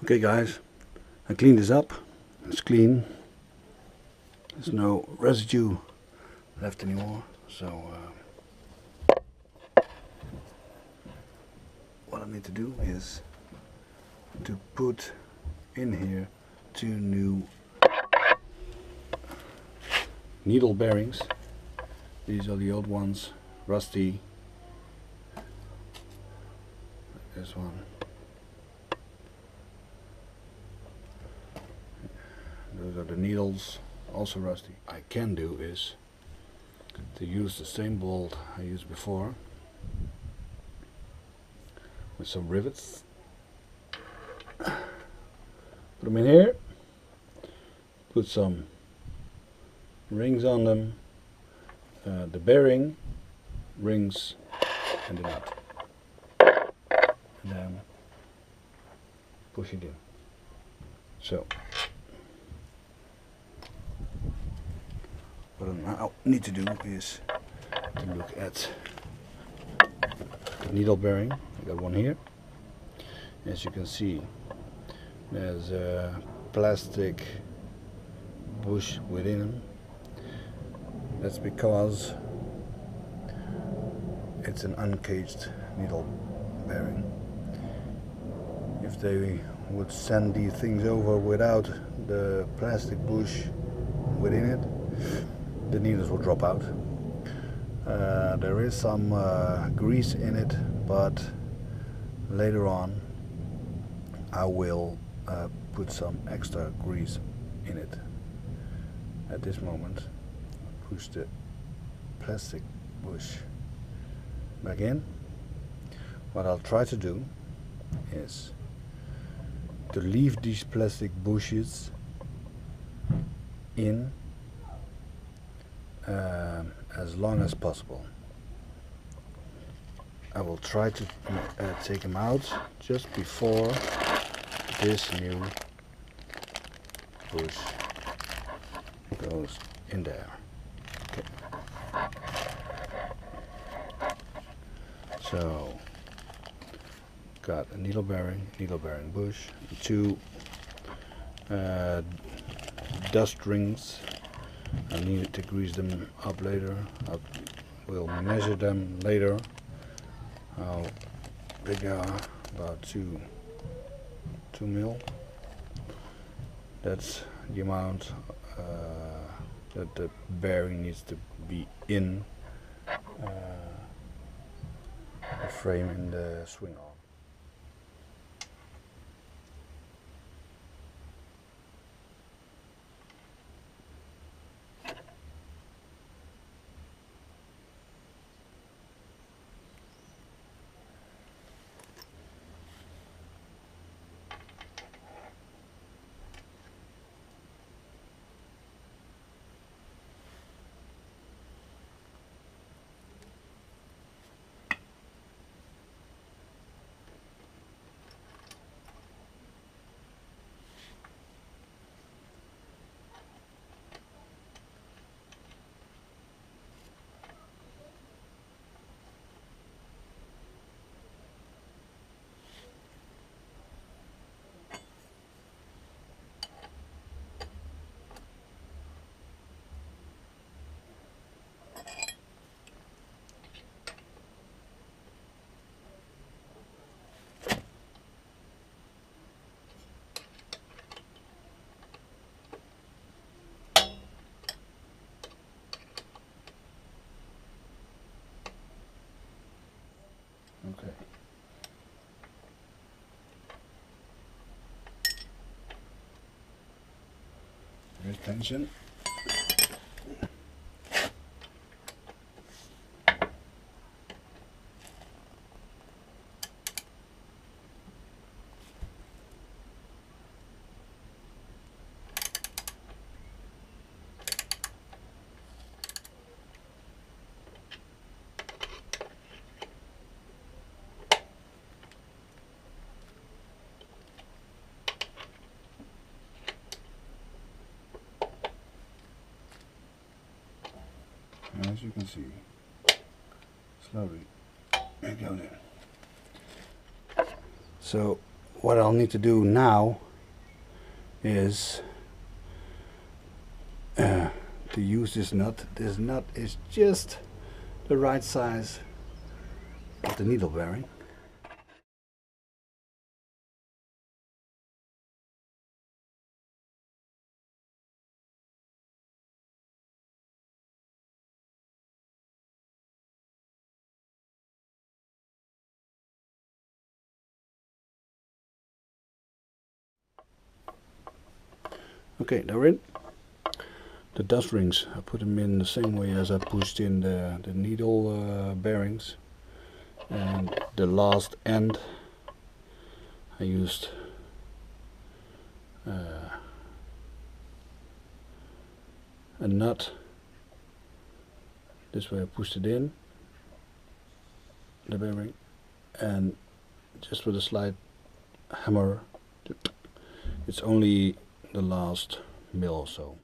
Okay guys, I cleaned this up. It's clean. There's no residue left anymore. So what I need to do is to put in here 2 new needle bearings. These are the old ones, rusty. This one. Those are the needles, also rusty. I can do is to use the same bolt I used before with some rivets. Put them in here, put some rings on them, the bearing, rings and the nut, and then push it in. So what I now need to do is to look at the needle bearing. I got one here. As you can see, there's a plastic bush within them. That's because it's an uncaged needle bearing. If they would send these things over without the plastic bush within it, the needles will drop out. There is some grease in it, but later on I will put some extra grease in it. At this moment, push the plastic bush back in. What I'll try to do is to leave these plastic bushes in as long as possible. I will try to take them out just before this new bush goes in there. Okay. So got a needle bearing bush, 2 dust rings. I need to grease them up later. I will measure them later. How big they are? About 2 mil. That's the amount that the bearing needs to be in the frame in the swing arm. Okay. There's tension. As you can see, slowly it goes in. So what I'll need to do now is to use this nut. This nut is just the right size of the needle bearing. Okay, they're in. The dust rings, I put them in the same way as I pushed in the needle bearings, and the last end I used a nut. This way I pushed it in, the bearing, and just with a slight hammer, it's only the last mil or so.